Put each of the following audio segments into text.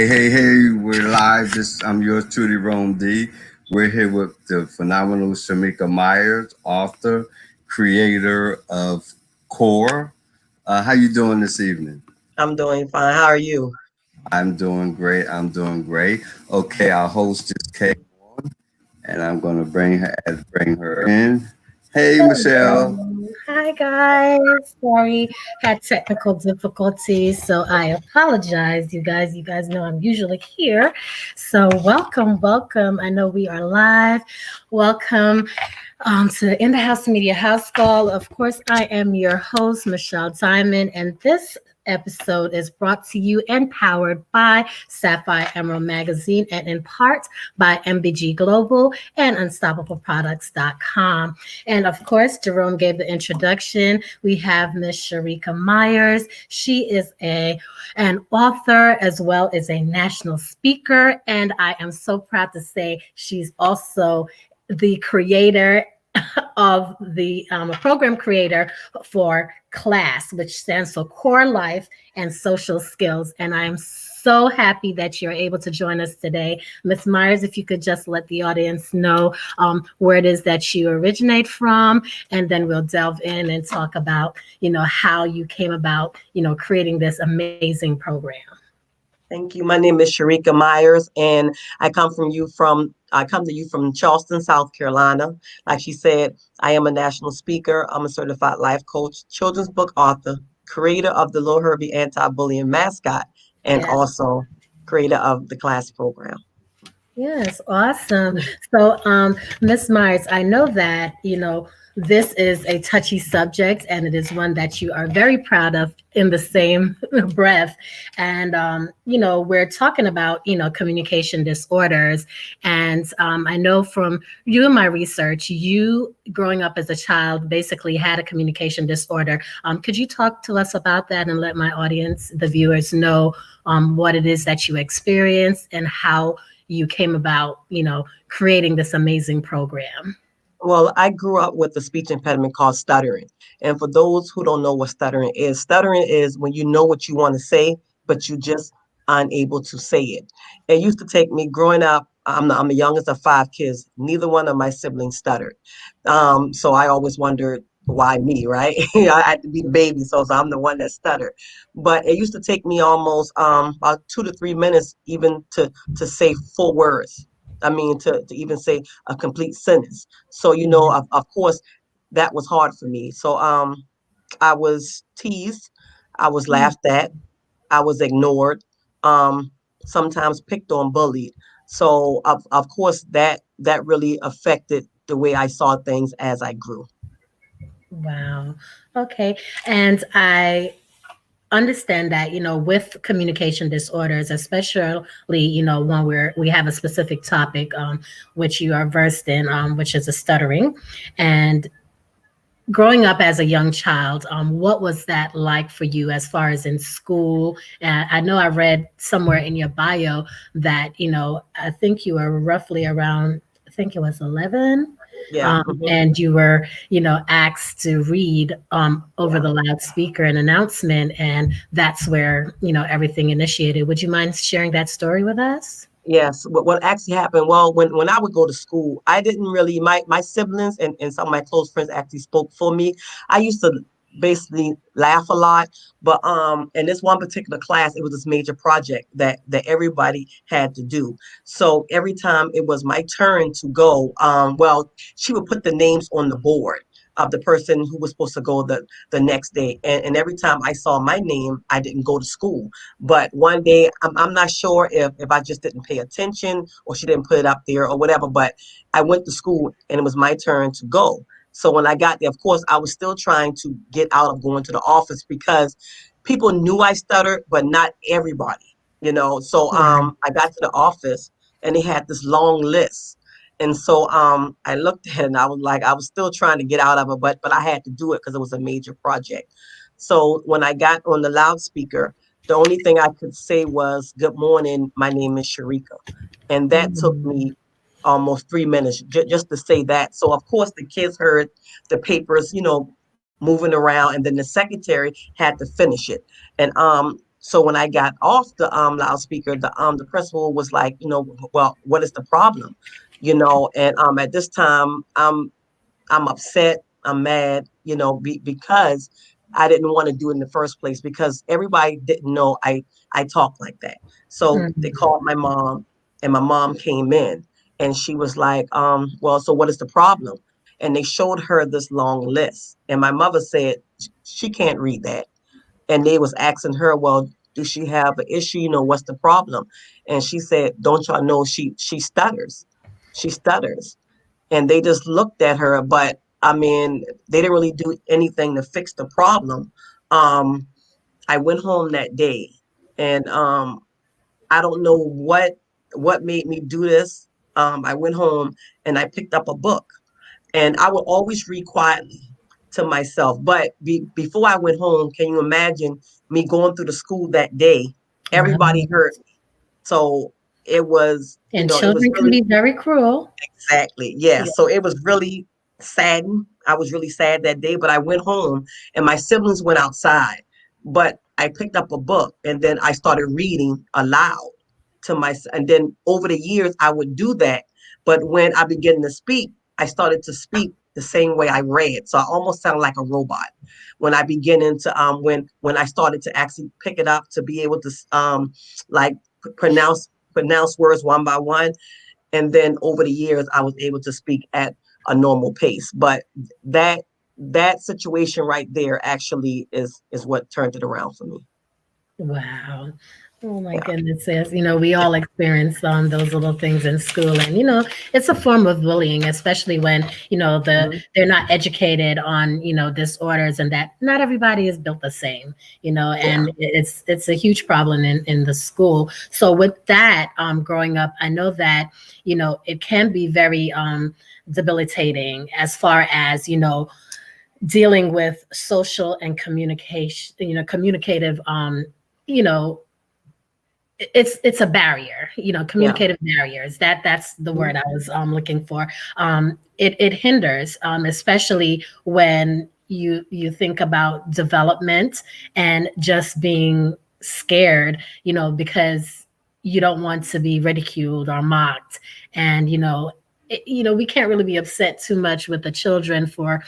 Hey, we're live. I'm yours truly, Rome D. We're here with the phenomenal Shamika Myers, author, creator of Core. How you doing this evening? I'm doing fine. How are you? I'm doing great. Okay, our host just came on, and I'm gonna bring her in. Hey, Michelle. Hello. Hi, guys. Sorry, had technical difficulties, so I apologize, you guys. You guys know I'm usually here. So, welcome. I know we are live. Welcome to In the House Media House Call. Of course, I am your host, Michelle Diamond, and this episode is brought to you and powered by Sapphire Emerald Magazine and in part by MBG Global and UnstoppableProducts.com. And of course, Jerome gave the introduction. We have Miss Sharika Myers. She is an author as well as a national speaker. And I am so proud to say she's also the creator of the program creator for CLASS, which stands for Core Life and Social Skills. And I am so happy that you're able to join us today. Ms. Myers, if you could just let the audience know where it is that you originate from, and then we'll delve in and talk about, how you came about, creating this amazing program. Thank you. My name is Sharika Myers, and I come to you from Charleston, South Carolina. Like she said, I am a national speaker. I'm a certified life coach, children's book author, creator of the Little Herbie anti-bullying mascot, and Yes. also creator of the CLASS program. Yes, awesome. So, Ms. Myers, I know that, this is a touchy subject and it is one that you are very proud of in the same breath. And, we're talking about, communication disorders. And I know from you and my research, you growing up as a child basically had a communication disorder. Could you talk to us about that and let my audience, the viewers, know what it is that you experienced and how you came about, creating this amazing program? Well, I grew up with a speech impediment called stuttering. And for those who don't know what stuttering is when you know what you want to say, but you just unable to say it. It used to take me growing up. I'm the youngest of five kids. Neither one of my siblings stuttered. So I always wondered why me, right? I had to be the baby, so I'm the one that stuttered. But it used to take me almost about 2 to 3 minutes even to say full words. I mean, to even say a complete sentence. So, of course, that was hard for me. So, I was teased, I was laughed at, I was ignored, um, sometimes picked on, bullied. So, of course, that really affected the way I saw things as I grew. Wow. Okay. And I understand that, with communication disorders, especially, when we have a specific topic, which you are versed in, which is a stuttering. And growing up as a young child, what was that like for you as far as in school? And I know I read somewhere in your bio that, I think you were roughly around, I think it was 11. Yeah. And you were, asked to read over Yeah. the loudspeaker an announcement, and that's where, everything initiated. Would you mind sharing that story with us? Yes, what actually happened, well, when I would go to school, I didn't really, my siblings and some of my close friends actually spoke for me. I used to basically laugh a lot, but in this one particular class, it was this major project that everybody had to do. So every time it was my turn to go, well, she would put the names on the board of the person who was supposed to go the next day. And every time I saw my name, I didn't go to school. But one day, I'm not sure if I just didn't pay attention or she didn't put it up there or whatever, but I went to school and it was my turn to go. So when I got there, of course, I was still trying to get out of going to the office because people knew I stuttered, but not everybody. So Right. I got to the office and they had this long list. And so I looked at it and I was like, I was still trying to get out of it, but I had to do it because it was a major project. So when I got on the loudspeaker, the only thing I could say was, "Good morning, my name is Sharika." And that took Mm. me almost 3 minutes just to say that. So, of course, the kids heard the papers, moving around, and then the secretary had to finish it. And So when I got off the loudspeaker, the principal was like, well, what is the problem? And at this time, I'm upset, I'm mad, because I didn't want to do it in the first place because everybody didn't know I talk like that. So they Mhm. called my mom, and my mom came in, and she was like, well, so what is the problem? And they showed her this long list, and my mother said she can't read that. And they was asking her, well, do she have an issue? What's the problem? And she said, don't y'all know she stutters? She stutters. And they just looked at her, but I mean, they didn't really do anything to fix the problem. Um, I went home that day, and I don't know what made me do this. I went home and I picked up a book, and I would always read quietly to myself. But before I went home, can you imagine me going through the school that day? Everybody Wow. heard me, so it was, And it was children can really. be very cruel. Exactly. Yeah. Yeah. So it was really saddened. I was really sad that day, but I went home and my siblings went outside. But I picked up a book and then I started reading aloud to myself. And then over the years, I would do that. But when I began to speak, I started to speak the same way I read. So I almost sound like a robot when I begin into when I started to actually pick it up to be able to like pronounce words one by one. And then over the years I was able to speak at a normal pace. But that that situation right there actually is what turned it around for me. Wow. Oh my Yeah. goodness, yes. We all experience those little things in school, and it's a form of bullying, especially when Mhm. they're not educated on disorders, and that not everybody is built the same, Yeah. and it's a huge problem in the school. So with that, growing up, I know that it can be very debilitating as far as dealing with social and communication, communicative you know it's a barrier, Yeah. communicative barriers. That's the Mhm. word I was looking for. It hinders, especially when you think about development and just being scared, because you don't want to be ridiculed or mocked. And we can't really be upset too much with the children for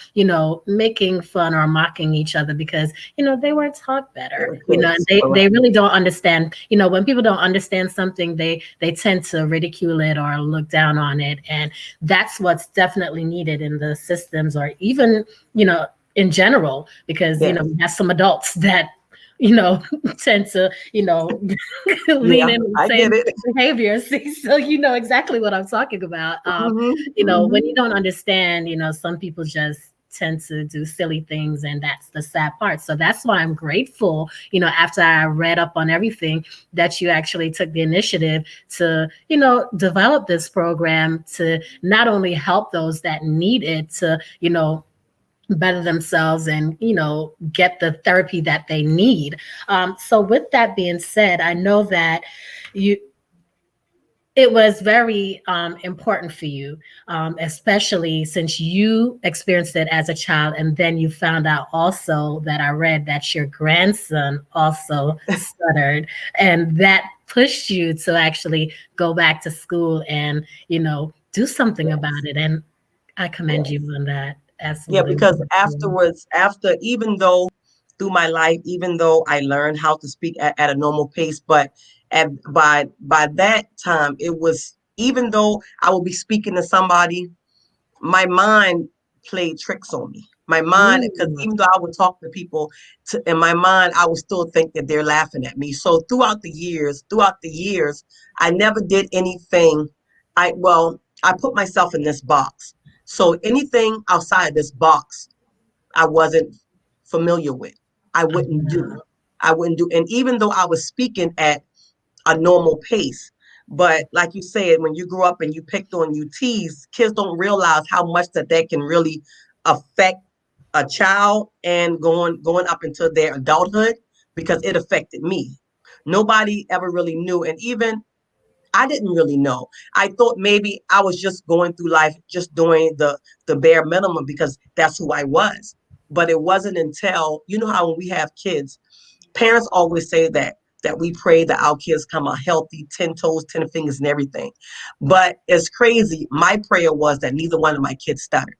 making fun or mocking each other, because they weren't taught They better, were and kids. they Correct. really don't understand. When people don't understand something, they tend to ridicule it or look down on it, and that's what's definitely needed in the systems, or even in general, because Yes. we have some adults that tend to lean Yeah. in the I get same it. behaviors. So you know exactly what I'm talking about. Hmm. When you Hmm. don't understand, some people just tend to do silly things, and that's the sad part. So that's why I'm grateful, after I read up on everything, that you actually took the initiative to develop this program to not only help those that need it to better themselves and get the therapy that they need. So with that being said, I know that you it was very important for you, especially since you experienced it as a child, and then you found out also that I read that your grandson also stuttered, and that pushed you to actually go back to school and do something about Yes. it. And I commend you Yes. on that. Yeah, Absolutely. because afterwards, after even though through my life, even though I learned how to speak at a normal pace, but by that time, it was even though I would be speaking to somebody, my mind played tricks on me. My mind, because Mm, even though I would talk to people, in my mind, I would still think that they're laughing at me. So throughout the years, I never did anything. I put myself in this box. So anything outside this box, I wasn't familiar with. I wouldn't do. I wouldn't do. And even though I was speaking at a normal pace. But like you said, when you grew up and you picked on, you teased, kids don't realize how much that can really affect a child and going up into their adulthood, because it affected me. Nobody ever really knew. And even I didn't really know. I thought maybe I was just going through life, just doing the bare minimum because that's who I was. But it wasn't until, you know how when we have kids, parents always say that, that we pray that our kids come out healthy, 10 toes, 10 fingers, and everything. But it's crazy. My prayer was that neither one of my kids stuttered.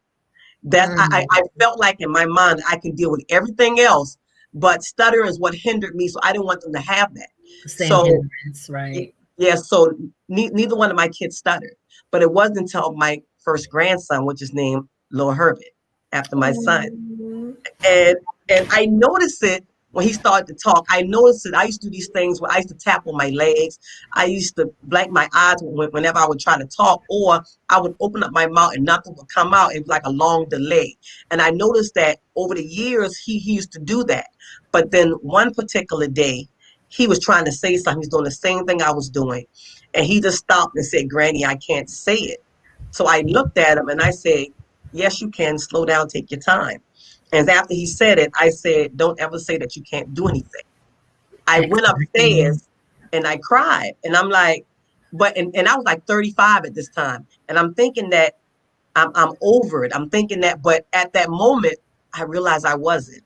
That I felt like in my mind I can deal with everything else, but stutter is what hindered me. So I didn't want them to have that. The same So hindrance, right? yeah, so neither one of my kids stuttered. But it wasn't until my first grandson, which is named Lil Herbert, after my son. Oh, And I noticed it when he started to talk. I noticed it. I used to do these things where I used to tap on my legs. I used to blank my eyes whenever I would try to talk, or I would open up my mouth and nothing would come out. It was like a long delay. And I noticed that over the years he used to do that. But then one particular day, he was trying to say something. He was doing the same thing I was doing. And he just stopped and said, Granny, I can't say it. So I looked at him and I said, yes, you can. Slow down, take your time. And after he said it, I said, don't ever say that you can't do anything. I went exactly. upstairs and I cried. And I'm like, and I was like 35 at this time. And I'm thinking that I'm over it. I'm thinking that, but at that moment, I realized I wasn't.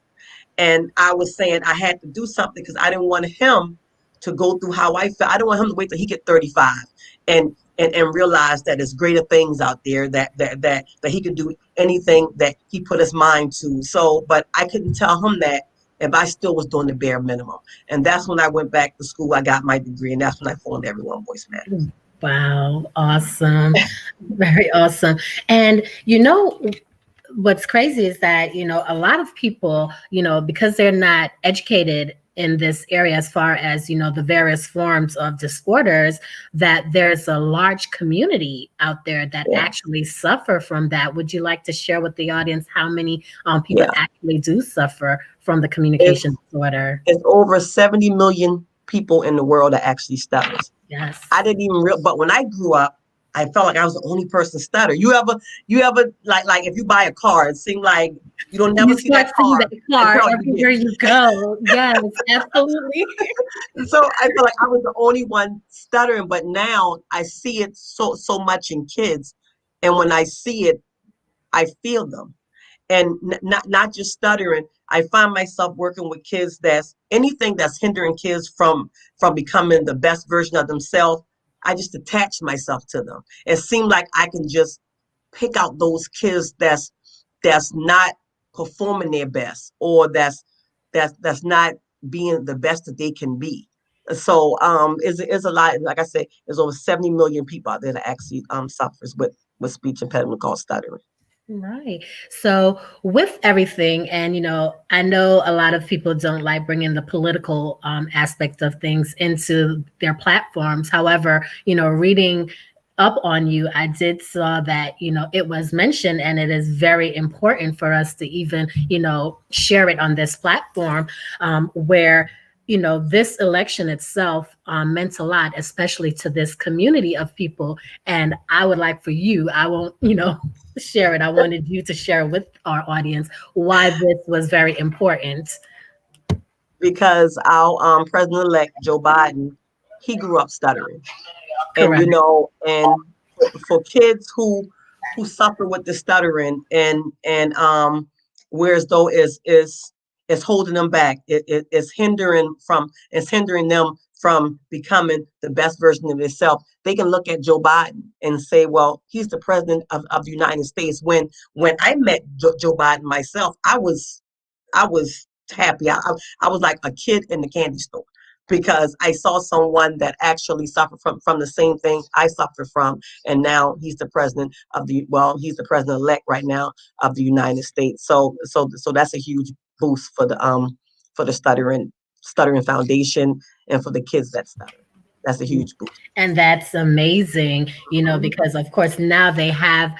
And I was saying I had to do something because I didn't want him to go through how I felt. I don't want him to wait till he get 35 and realize that there's greater things out there that he could do anything that he put his mind to. So, but I couldn't tell him that if I still was doing the bare minimum. And that's when I went back to school. I got my degree, and that's when I formed Everyone Voice Matters. Wow, awesome. Very awesome. And what's crazy is that a lot of people, because they're not educated in this area as far as the various forms of disorders, that there's a large community out there that Yeah, actually suffer from that. Would you like to share with the audience how many people yeah. actually do suffer from the It's communication disorder? it's over 70 million people in the world that actually stutters. I Yes. didn't even real, but when I grew up, I felt like I was the only person stutter. You ever like if you buy a car, it seemed like you don't You never see start that seeing that car car until you everywhere get you go. Yes, absolutely. it. So I feel like I was the only one stuttering, but now I see it so much in kids, and when I see it, I feel them. And not just stuttering. I find myself working with kids that's anything that's hindering kids from becoming the best version of themselves. I just attach myself to them. It seems like I can just pick out those kids that's not performing their best, or that's not being the best that they can be. So is a lot. Like I said, there's over 70 million people out there that actually suffers with speech impediment called stuttering. Right. So, with everything, and I know a lot of people don't like bringing the political aspect of things into their platforms. However, reading up on you, I did saw that it was mentioned, and it is very important for us to even share it on this platform, where this election itself meant a lot, especially to this community of people. And I would like for you, I won't, share it. I wanted you to share with our audience why this was very important. Because our president-elect Joe Biden, he grew up stuttering, and Correct. and for kids who suffer with the stuttering, and whereas though is holding them back, it's hindering them from becoming the best version of themselves. They can look at Joe Biden and say, well, he's the president of the United States. When I met Joe Biden myself, I was happy. I was like a kid in the candy store because I saw someone that actually suffered from the same thing I suffered from, and now he's the president he's the president elect right now of the United States. So that's a huge boost for the stuttering foundation and for the kids that stutter. That's a huge boost. And that's amazing, because of course now they have,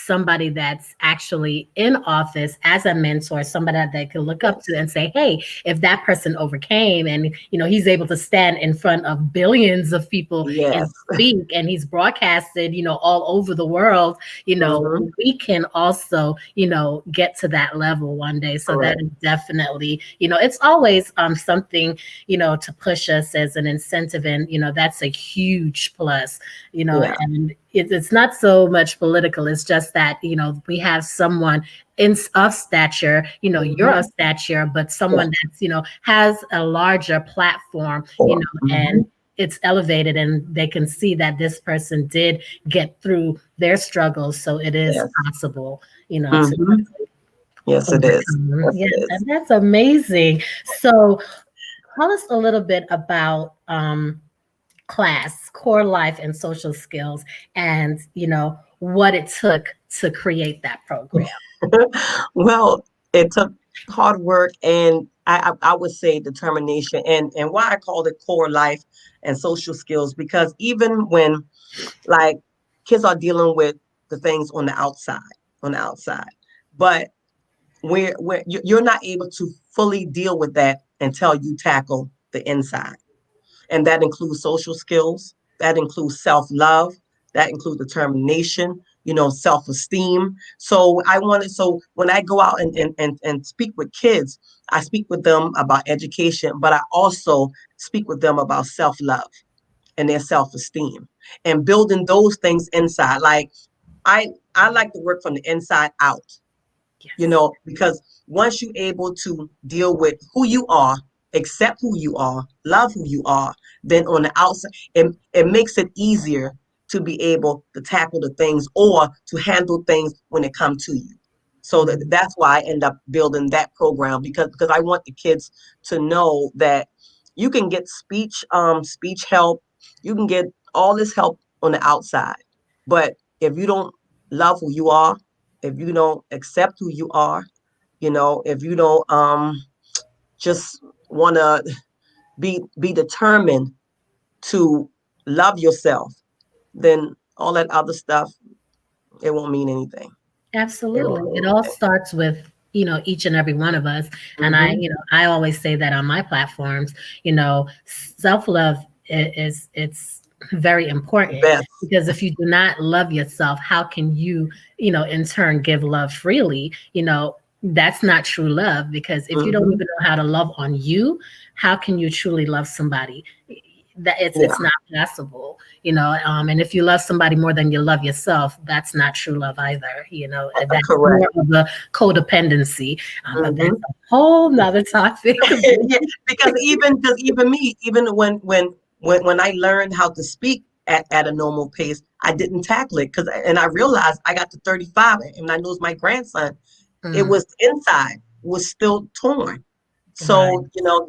somebody that's actually in office as a mentor, somebody that they can look up Yes, to and say, hey, if that person overcame and, he's able to stand in front of billions of people and yes, speak, and he's broadcasted, all over the world, hmm, we can also, get to that level one day. So that correct. is definitely, it's always something, to push us as an incentive active in, that's a huge plus, Yeah. and it's not so much political. It's just that, we have someone of stature, you're Hmm. of stature, but Yeah. someone that's, has a larger platform, Or, and hmm. it's elevated and they can see that this person did get through their struggles. So it is Yes. possible, to Hmm. Yes, it is. overcome. Yes, Yeah, it is. and that's amazing. So tell us a little bit about class, core life, and social skills, and what it took to create that program. Well, it took hard work and I would say determination, and why I called it core life and social skills, because even when like kids are dealing with the things on the outside, but you're not able to fully deal with that until you tackle the inside. And that includes social skills, that includes self-love, that includes determination, self-esteem. So when I go out and speak with kids, I speak with them about education, but I also speak with them about self-love and their self-esteem and building those things inside. Like I like to work from the inside out, Yes, because once you're able to deal with who you are, accept who you are, love who you are, then on the outside, it makes it easier to be able to tackle the things or to handle things when it comes to you. So that's why I end up building that program, because I want the kids to know that you can get speech help, you can get all this help on the outside, but if you don't love who you are, if you don't accept who you are, if you don't just want to be determined to love yourself, then all that other stuff, it won't mean anything. It absolutely. won't It mean all anything. starts with, each and every one of us. And Hmm. I always say that on my platforms, self-love it's very important, Best. because if you do not love yourself, how can you, in turn give love freely? That's not true love, because if you don't Hmm. even know how to love on you, how can you truly love somebody? That Yeah, it's not possible, and if you love somebody more than you love yourself, that's not true love either, that's correct. more of a codependency, but that's Hmm. a whole nother topic. Yeah, because even me, even when I learned how to speak at a normal pace, I didn't tackle it, and I realized I got to 35 and I lose my grandson. It Mm, was inside was still torn. right.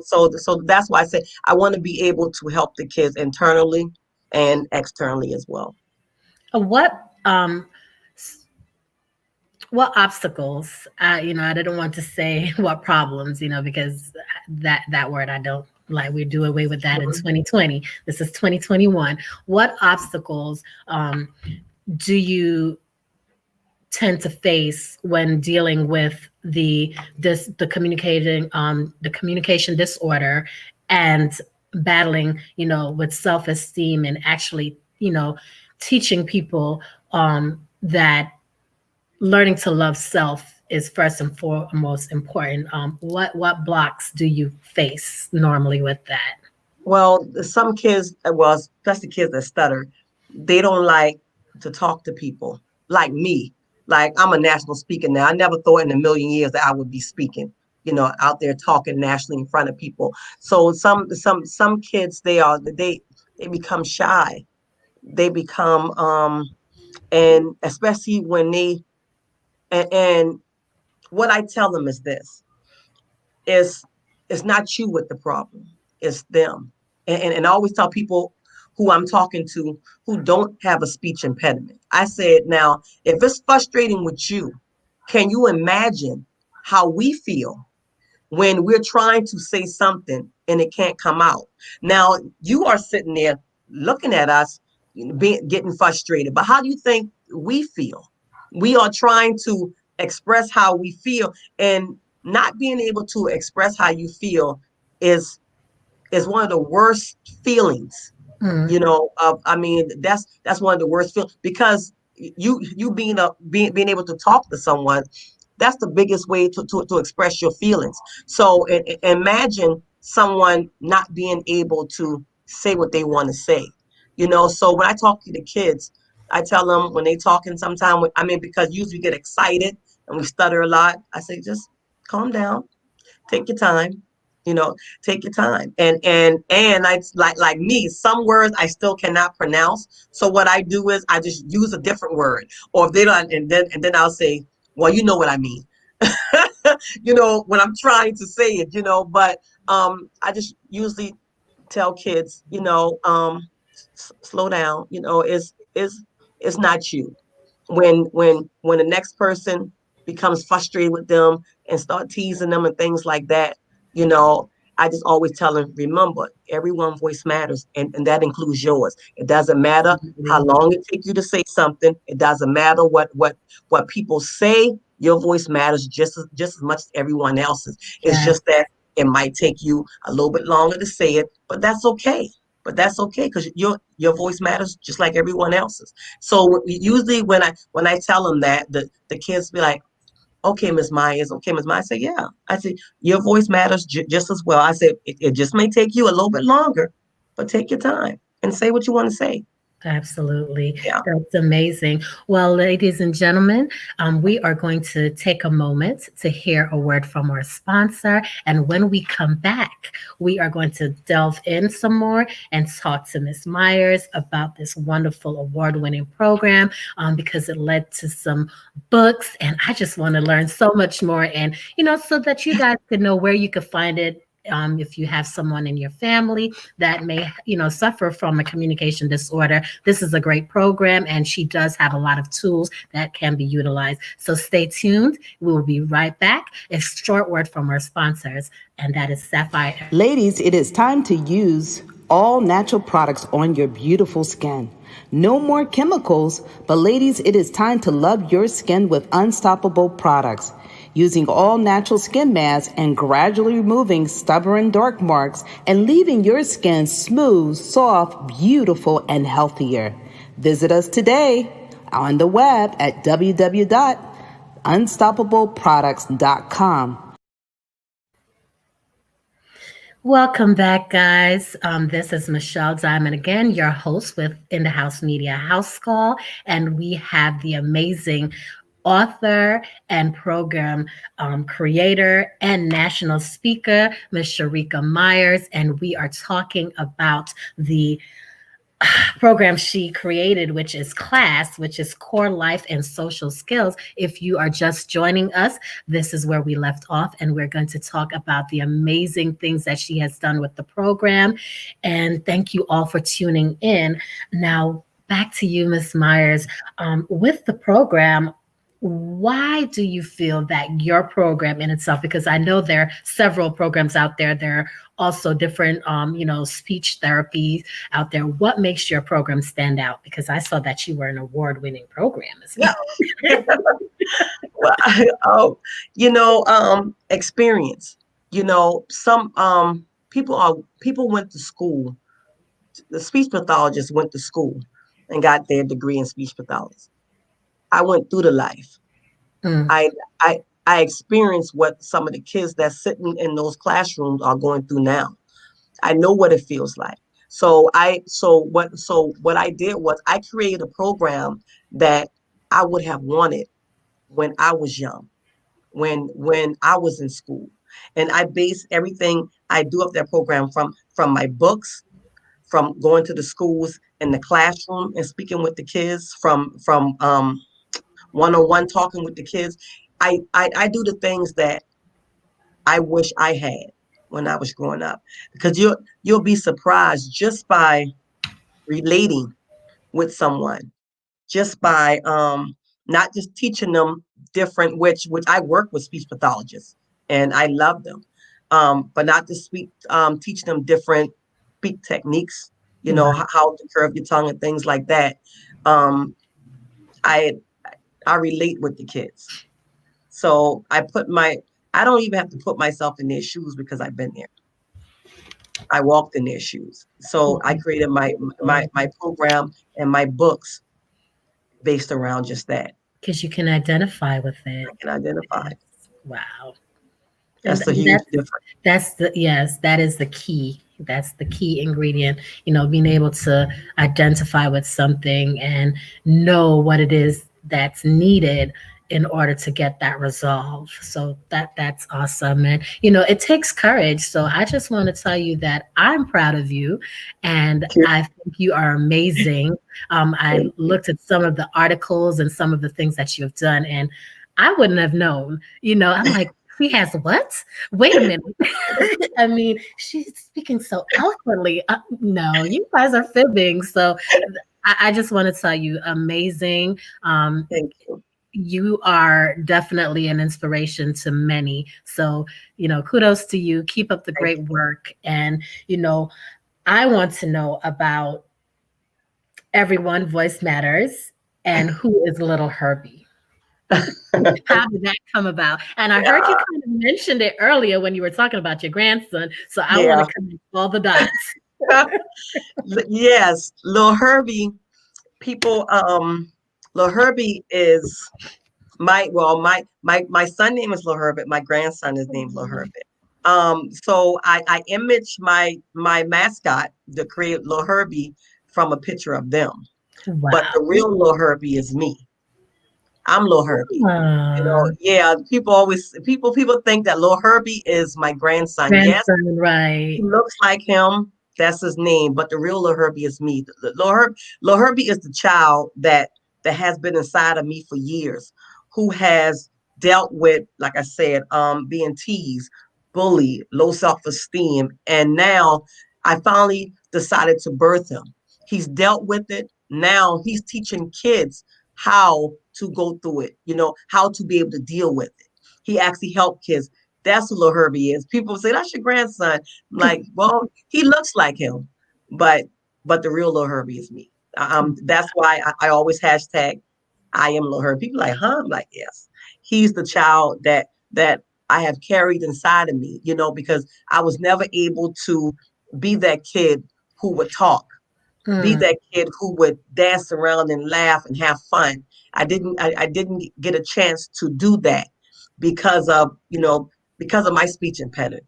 So that's why I say I want to be able to help the kids internally and externally as well. What what obstacles, I didn't want to say what problems, because that word I don't like. We do away with that in Mhm. 2020. This is 2021. What obstacles do you tend to face when dealing with the communication disorder, and battling, with self-esteem, and actually, teaching people that learning to love self is first and foremost important. What blocks do you face normally with that? Well, some kids, well, especially kids that stutter, they don't like to talk to people like me. Like I'm a national speaker now. I never thought in a million years that I would be speaking, out there talking nationally in front of people. So some kids, they become shy. They become and especially when and what I tell them is this: is it's not you with the problem, it's them. And I always tell people who I'm talking to who don't have a speech impediment, I said, now, if it's frustrating with you, can you imagine how we feel when we're trying to say something and it can't come out? Now, you are sitting there looking at us, getting frustrated, but how do you think we feel? We are trying to express how we feel, and not being able to express how you feel is one of the worst feelings. Mm, I mean, that's one of the worst feelings, because you being able to talk to someone, that's the biggest way to express your feelings. So imagine someone not being able to say what they want to say. So when I talk to the kids, I tell them when they talking sometime, I mean, because usually we get excited and we stutter a lot. I say, just calm down, take your time, you know, take your time. And I like me, some words I still cannot pronounce. So what I do is I just use a different word. Or if they don't, and then I'll say, well, you know what I mean. When I'm trying to say it, but I just usually tell kids, slow down, it's not you. When the next person becomes frustrated with them and start teasing them and things like that, you know, I just always tell them, remember, everyone's voice matters, and that includes yours. It doesn't matter how long it takes you to say something. It doesn't matter what people say. Your voice matters just as much as everyone else's. It's Yeah, just that it might take you a little bit longer to say it, but that's okay. Because your voice matters just like everyone else's. So usually when I tell them that, the kids be like, okay, Miss Myers, okay, Miss Myers. I say, yeah. I say, your voice matters just as well. I said, it just may take you a little bit longer, but take your time and say what you want to say. absolutely. Yeah. That's amazing. Well, ladies and gentlemen, we are going to take a moment to hear a word from our sponsor. And when we come back, we are going to delve in some more and talk to Miss Myers about this wonderful award winning program because it led to some books. And I just want to learn so much more. And, so that you guys could know where you could find it. If you have someone in your family that may, suffer from a communication disorder, this is a great program, and she does have a lot of tools that can be utilized. So stay tuned. We will be right back. A short word from our sponsors, and that is Sapphire. Ladies, it is time to use all natural products on your beautiful skin. No more chemicals, but ladies, it is time to love your skin with unstoppable products. Using all natural skin masks and gradually removing stubborn dark marks and leaving your skin smooth, soft, beautiful, and healthier. Visit us today on the web at www.unstoppableproducts.com. Welcome back, guys. This is Michelle Diamond again, your host with In the House Media House Call, and we have the amazing author and program creator and national speaker, Ms. Sharika Myers, and we are talking about the program she created, which is CLASS, which is Core Life and Social Skills. If you are just joining us, this is where we left off, and we're going to talk about the amazing things that she has done with the program. And thank you all for tuning in. Now, back to you, Ms. Myers. With the program, why do you feel that your program in itself, because I know there are several programs out there, there are also different speech therapies out there, what makes your program stand out? Because I saw that you were an award-winning program as well. Well, experience. Some people went to school. The speech pathologists went to school and got their degree in speech pathology. I went through the life. Mm, I I I experienced what some of the kids that's sitting in those classrooms are going through now. I know what it feels like. So what I did was I created a program that I would have wanted when I was young, when I was in school. And I base everything I do of that program from my books, from going to the schools in the classroom and speaking with the kids, from one-on-one talking with the kids. I do the things that I wish I had when I was growing up, because you'll be surprised just by relating with someone, just by not just teaching them different, which I work with speech pathologists and I love them, but not to speak teach them different speak techniques, right. how to curve your tongue and things like that. Um, I I relate with the kids. So I don't even have to put myself in their shoes because I've been there. I walked in their shoes. So I created my program and my books based around just that. Because you can identify with I it. can identify. Wow. And That's a huge difference. that's the yes, that is the key. That's the key ingredient, being able to identify with something and know what it is that's needed in order to get that resolve. So that's awesome. And it takes courage. So I just want to tell you that I'm proud of you and I think you are amazing. I looked at some of the articles and some of the things that you have done, and I wouldn't have known. I'm like, she has what? Wait a minute. I mean, she's speaking so eloquently. No, you guys are fibbing. So I just want to tell you, amazing. Thank you. You are definitely an inspiration to many. So, kudos to you. Keep up the Thank great work. And, I want to know about everyone, Voice Matters, and who is little Herbie? How did that come about? And I heard you Yeah. kind of mentioned it earlier when you were talking about your grandson. So I want Yeah. to connect all the dots. Yes, Lil Herbie. People, Lil Herbie is my son name is Lil Herbert. My grandson is named Lil Herbert. So I image my mascot, the creator Lil Herbie, from a picture of them. But Wow. the real Lil Herbie is me. I'm Lil Herbie. Aw, Yeah, people think that Lil Herbie is my grandson. Yes, grandson, right. he looks like him. That's his name. But the real Lil Herbie is me. Lil Herbie is the child that has been inside of me for years, who has dealt with, like I said, being teased, bullied, low self-esteem. And now I finally decided to birth him. He's dealt with it. Now he's teaching kids how to go through it, how to be able to deal with it. He actually helped kids. That's who Lil Herbie is. People say, that's your grandson. I'm like, well, he looks like him, but the real Lil Herbie is me. That's why I always hashtag I am Lil Herbie. People like, huh? I'm like, yes. He's the child that I have carried inside of me, because I was never able to be that kid who would talk, be Mm, that kid who would dance around and laugh and have fun. I didn't get a chance to do that because of, because of my speech impediment,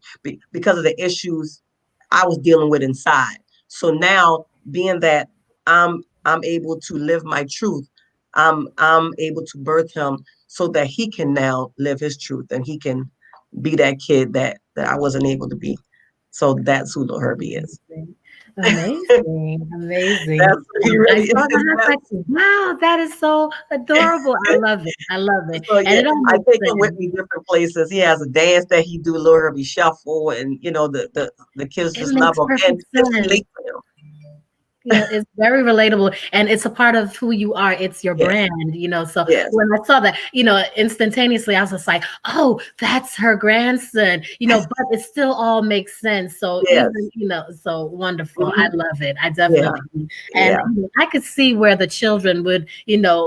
because of the issues I was dealing with inside. So now, being that I'm able to live my truth, I'm able to birth him so that he can now live his truth and he can be that kid that I wasn't able to be. So that's who Lil Herbie is. amazing. Amazing. Amazing. That's what he I really saw that. I was is. like, wow, that is so adorable. I love it. I love it. So And yeah, it all I makes take him with sense. me different places. He has a dance that he do, Lil Herbie Shuffle, and the kids It just love makes him, and perfect kids sense. relate to him. Yeah, it's very relatable and it's a part of who you are. It's your Yes, brand. So yes, when I saw that, instantaneously, I was just like, oh, that's her grandson, but it still all makes sense. So yes, so wonderful. I mhm, love it. I yeah, definitely, and yeah, I could see where the children would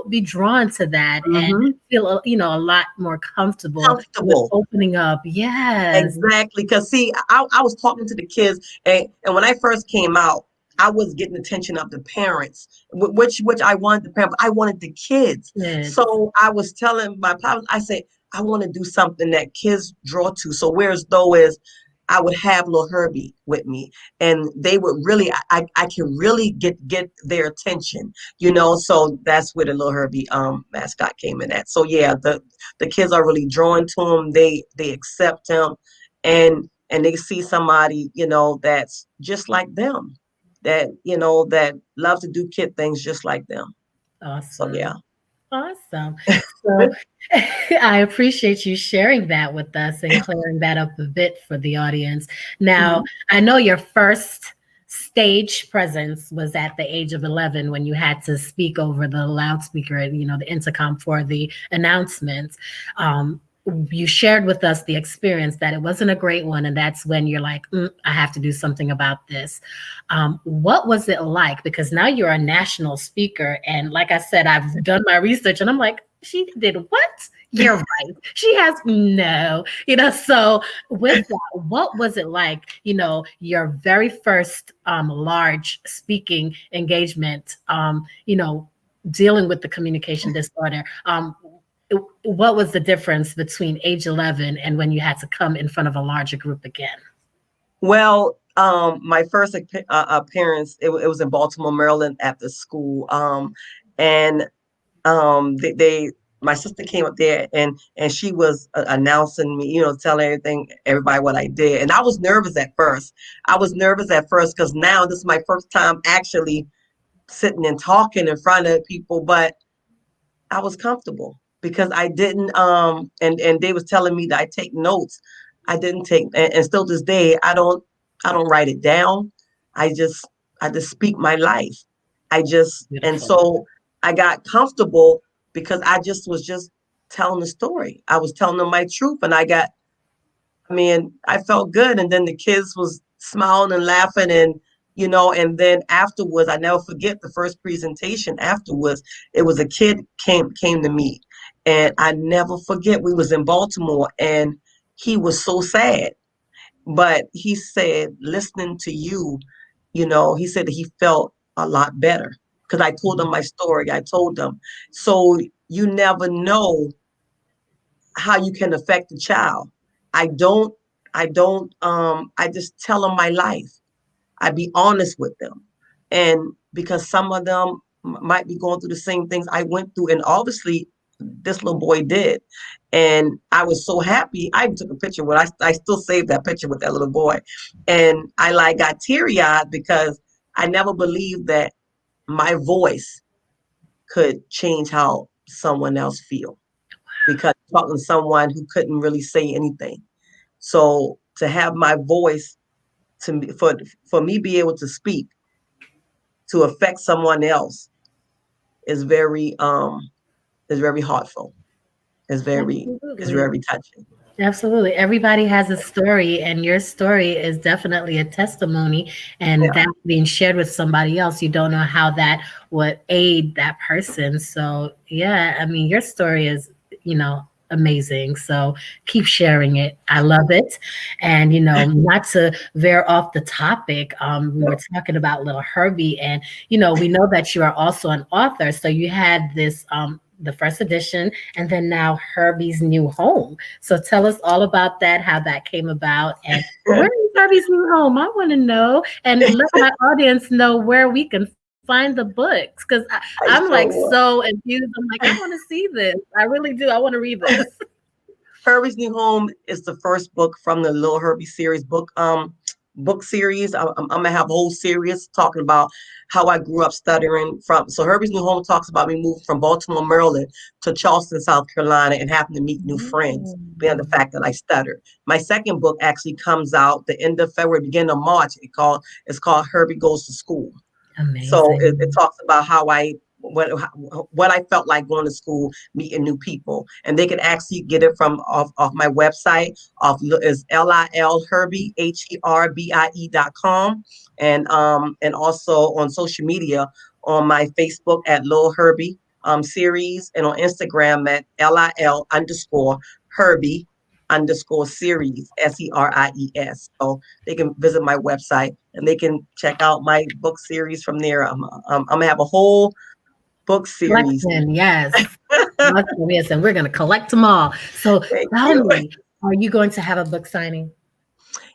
be drawn to that and hmm, feel a lot more comfortable with comfortable. opening up. Yes. Exactly. Because see, I was talking to the kids, and when I first came out, I was getting attention of the parents, which I wanted the parents, but I wanted the kids. Kids. So I was telling my parents, I said, I want to do something that kids draw to. So whereas though is I would have Lil Herbie with me, and they would really, I can really get their attention. So that's where the Lil Herbie mascot came in at. So yeah, the kids are really drawn to him. They accept him, and they see somebody that's just like them, that love to do kid things just like them. So yeah. Awesome. Awesome. So I appreciate you sharing that with us and clearing that up a bit for the audience. Now, Mhm. I know your first stage presence was at the age of 11 when you had to speak over the loudspeaker, the intercom for the announcements. Um, you shared with us the experience that it wasn't a great one, and that's when you're like, I have to do something about this. What was it like? Because now you're a national speaker. And like I said, I've done my research and I'm like, she did what? You're right. She has so with that, what was it like, your very first large speaking engagement, dealing with the communication disorder? What was the difference between age 11 and when you had to come in front of a larger group again? Well, My first appearance, it was in Baltimore, Maryland at the school. And they my sister came up there and she was announcing me, telling everybody what I did. And I was nervous at first. Because now this is my first time actually sitting and talking in front of people, but I was comfortable because I didn't and they was telling me that I take notes. I didn't take, and still this day I don't write it down. I just speak my life. And Beautiful. so I got comfortable because I just was just telling the story. I was telling them my truth, and I felt good. And then the kids was smiling and laughing, and then afterwards, I never forget the first presentation afterwards. It was a kid came to me, and I never forget. We was in Baltimore, and he was so sad, but he said, listening to you, he said that he felt a lot better because I told him my story. I told them. So you never know how you can affect a child. I don't, I just tell them my life. I be honest with them. And because some of them might be going through the same things I went through. And obviously this little boy did. And I was so happy. I even took a picture with, I still saved that picture with that little boy. And I got teary eyed because I never believed that my voice could change how someone else feel, because talking to someone who couldn't really say anything. So to have my voice, to me, for me be able to speak to affect someone else is very heartful. Is Absolutely. very touching. Absolutely. Everybody has a story, and your story is definitely a testimony. And Yeah. that being shared with somebody else, you don't know how that would aid that person. So, yeah, I mean, your story is, amazing. So keep sharing it. I love it. And, not to veer off the topic, we were talking about Little Herbie, and, we know that you are also an author. So you had this, the first edition, and then now Herbie's New Home. So tell us all about that, how that came about, and where is Herbie's New Home? I want to know, and let my audience know where we can find the books, because I'm I like sure so infused. I'm like, I want to see this. I really do. I want to read this. Herbie's New Home is the first book from the Little Herbie series book series. I'm gonna have a whole series talking about how I grew up stuttering from. So Herbie's New Home talks about me moving from Baltimore, Maryland to Charleston, South Carolina, and having to meet new friends beyond the Mm. fact that I stutter. My second book actually comes out the end of February, beginning of March. It's called Herbie Goes to School. So it Amazing. talks about how what I felt like going to school, meeting new people, and they can actually get it from off my website. Is LIL Herbie.com, and also on social media on my Facebook at Lil Herbie series, and on Instagram at LIL_Herbie_series SERIES. So they can visit my website and they can check out my book series from there. I'm gonna have a whole book series. Collection, yes. Awesome, yes, and we're going to collect them all. So Thank tell you. me, are you going to have a book signing?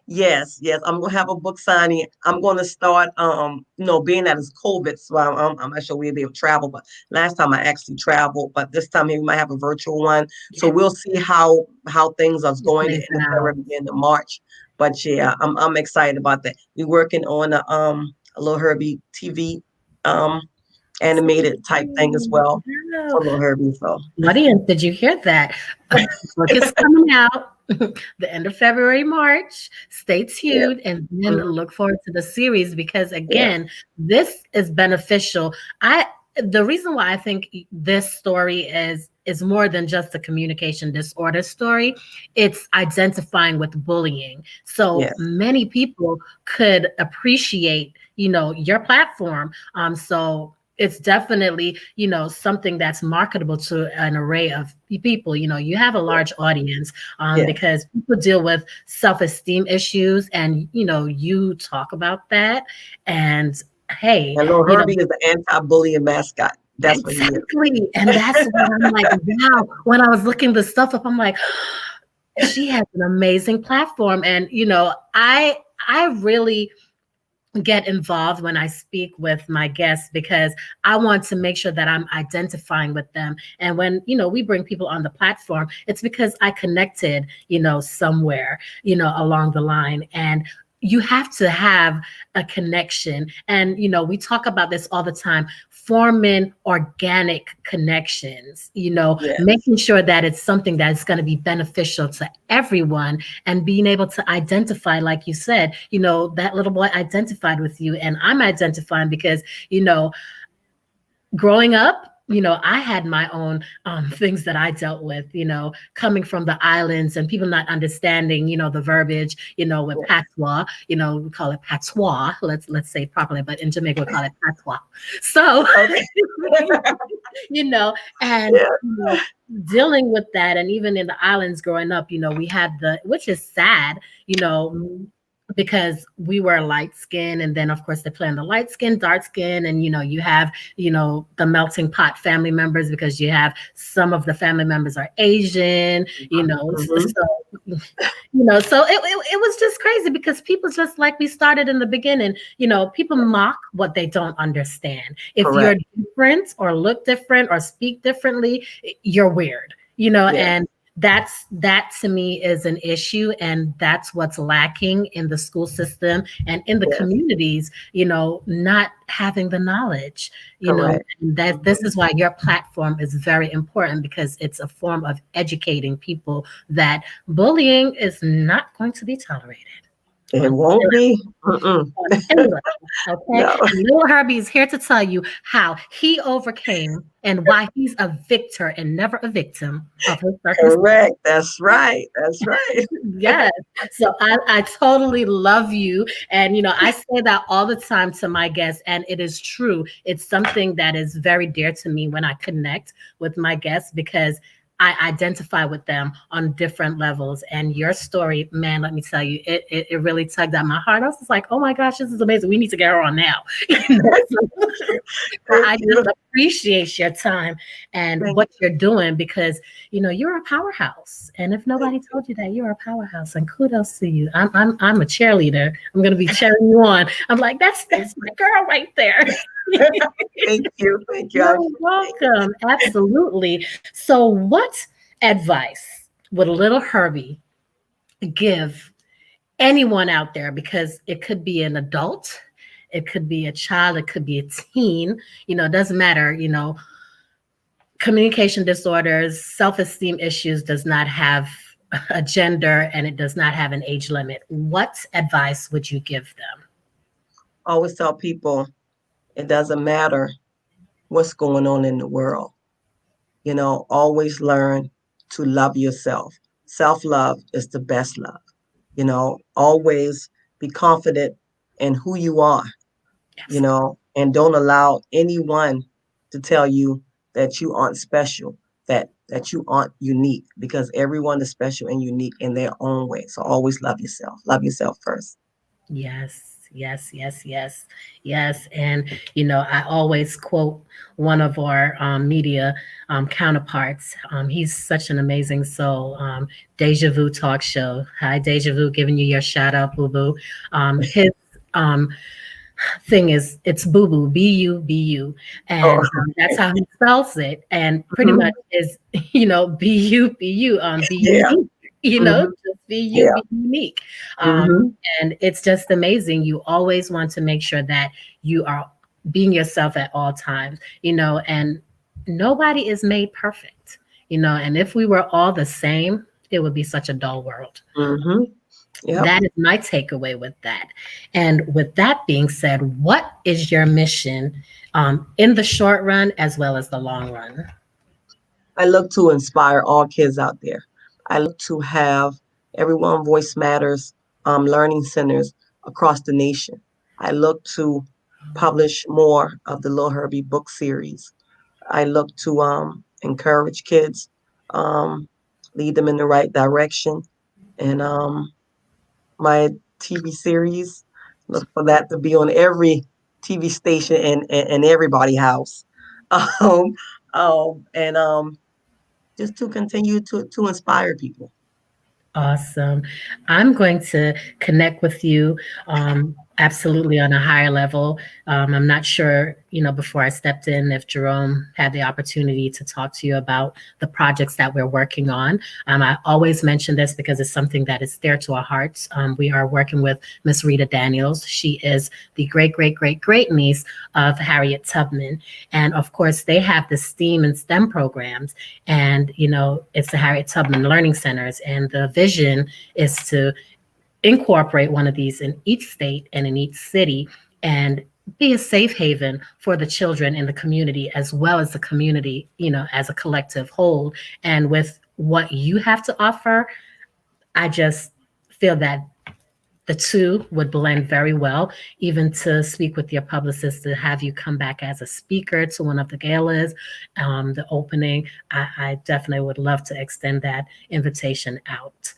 Yes, I'm gonna have a book signing. I'm gonna start, being that it's COVID, so I'm not sure we'll be able to travel. But last time I actually traveled, but this time maybe we might have a virtual one. So Yeah, we'll see how things are it going in plays the out. February, beginning of March. But yeah, I'm excited about that. We're working on a Little Herbie TV um animated type thing as Sweet. well Wow. for Little Herbie. So Audience, did you hear that? A book is coming out the end of February, March. Stay yeah, tuned and then mhm, look forward to the series, because yeah, again, this is beneficial. I The reason why I think this story is more than just a communication disorder story. It's identifying with bullying. So yes, many people could appreciate, your platform. So it's definitely, something that's marketable to an array of people. You have a large audience, yes. because people deal with self-esteem issues, and you talk about that. And hey, And Little Herbie is the anti-bullying mascot. That's what he is. exactly. And that's what I'm like, wow. When I was looking the stuff up, I'm like, she has an amazing platform. And I really get involved when I speak with my guests because I want to make sure that I'm identifying with them. And when, we bring people on the platform, it's because I connected, somewhere, along the line. And you have to have a connection. And, we talk about this all the time, forming organic connections, Yes, making sure that it's something that's going to be beneficial to everyone and being able to identify, like you said, that little boy identified with you and I'm identifying because, growing up, I had my own things that I dealt with, coming from the islands and people not understanding, the verbiage, with yes. patois, we call it patois. Let's say it properly, but in Jamaica we call it patois. So, Okay. you know, and Yeah. dealing with that, and even in the islands growing up, we had which is sad, Mhm. because we were light skin, and then of course they play on the light skin, dark skin, and you have the melting pot family members because you have some of the family members are Asian, Mhm. so so it was just crazy because people, just like we started in the beginning, people mock what they don't understand. If you're Correct. different or look different or speak differently, you're weird, Yeah. and that to me is an issue, and that's what's lacking in the school system and in the Yes. communities, not having the knowledge, Correct. and that this Mhm. is why your platform is very important, because it's a form of educating people that bullying is not going to be tolerated It on won't be. Mm-mm. any level. Okay. No. And little Herbie is here to tell you how he overcame and why he's a victor and never a victim of his circumstances. Correct. That's right. That's right. Yes. So I totally love you. And, I say that all the time to my guests, and it is true. It's something that is very dear to me when I connect with my guests because I identify with them on different levels. And your story, man, let me tell you, it really tugged at my heart. I was just like, oh my gosh, this is amazing. We need to get her on now. So Thank I just you. appreciate your time and Thank what you're doing because you're a powerhouse. And if nobody told you that, you're a powerhouse. And kudos to you. I'm a cheerleader. I'm gonna be cheering you on. I'm like, that's my girl right there. thank you. Thank you. I You're appreciate it. welcome. Absolutely. So, what advice would little Herbie give anyone out there? Because it could be an adult, it could be a child, it could be a teen, it doesn't matter, communication disorders, self-esteem issues does not have a gender and it does not have an age limit. What advice would you give them? Always tell people it doesn't matter what's going on in the world. Always learn to love yourself. Self love is the best love. Always be confident in who you are, Absolutely. and don't allow anyone to tell you that you aren't special, that you aren't unique, because everyone is special and unique in their own way. So always love yourself. Love yourself first. Yes, yes, yes, yes, yes. And, I always quote one of our media counterparts. He's such an amazing soul. Deja Vu Talk Show. Hi, Deja Vu, giving you your shout out, boo boo. His um, thing is, it's boo boo, B-U-B-U. Oh, And that's how he spells it. And pretty mhm. much is, B-U-B-U, be Yeah. unique, Hmm. just be you, Yeah. be unique. Um, Hmm. and it's just amazing. You always want to make sure that you are being yourself at all times, and nobody is made perfect, and if we were all the same, it would be such a dull world. Hmm. Yep. That is my takeaway with that. And with that being said, what is your mission in the short run as well as the long run? I look to inspire all kids out there. I look to have everyone voice matters learning centers across the nation. I look to publish more of the Little Herbie book series. I look to encourage kids, um, lead them in the right direction. And my TV series, look for that to be on every TV station and everybody house. Um, and just to continue to inspire people. Awesome. I'm going to connect with you absolutely on a higher level. I'm not sure, before I stepped in, if Jerome had the opportunity to talk to you about the projects that we're working on. I always mention this because it's something that is dear to our hearts. We are working with Miss Rita Daniels. She is the great, great, great, great niece of Harriet Tubman. And of course, they have the STEAM and STEM programs. And, it's the Harriet Tubman Learning Centers. And the vision is to incorporate one of these in each state and in each city and be a safe haven for the children in the community as well as the community, as a collective whole. And with what you have to offer, I just feel that the two would blend very well, even to speak with your publicist to have you come back as a speaker to one of the galas, the opening. I definitely would love to extend that invitation out.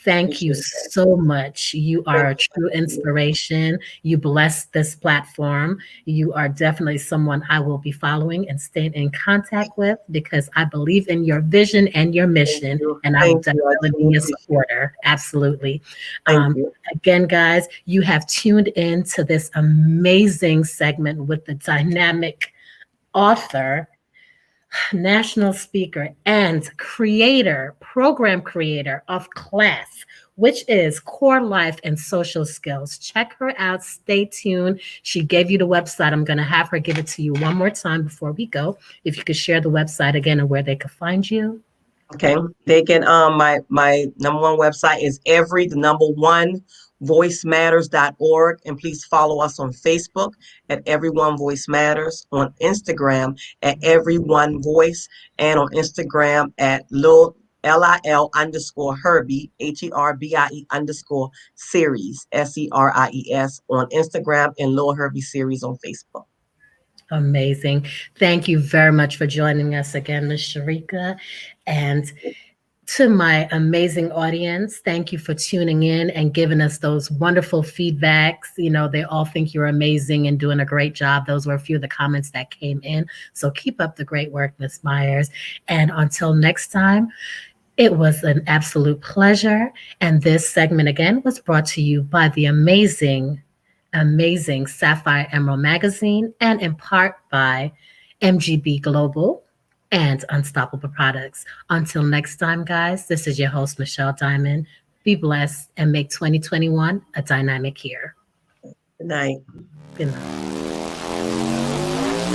Thank you Appreciate that. so much. You are Thank a you for true having me. inspiration. You bless this platform. You are definitely someone I will be following and staying in contact with because I believe in your vision and your Thank mission, you. and I will Thank you. I definitely truly be a appreciate it. supporter. Absolutely. Thank Um, you. Again, guys, you have tuned in to this amazing segment with the dynamic author, national speaker, and program creator of Class, which is Core Life and Social Skills. Check her out. Stay tuned. She gave you the website. I'm going to have her give it to you one more time before we go. If you could share the website again and where they could find you. Okay. They can my number one website is the number one voicematters.org, and please follow us on Facebook at Everyone Voice Matters, on Instagram at Everyone Voice, and on Instagram at Lil underscore Herbie, HERBIE underscore series, SERIES on Instagram, and Lil Herbie series on Facebook. Amazing. Thank you very much for joining us again, Ms. Sharika. And to my amazing audience, thank you for tuning in and giving us those wonderful feedbacks. They all think you're amazing and doing a great job. Those were a few of the comments that came in. So keep up the great work, Ms. Myers. And until next time, it was an absolute pleasure. And this segment again was brought to you by the amazing Sapphire Emerald Magazine and in part by MGB Global and Unstoppable Products. Until next time, guys, this is your host, Michelle Diamond. Be blessed and make 2021 a dynamic year. Good night. Good night.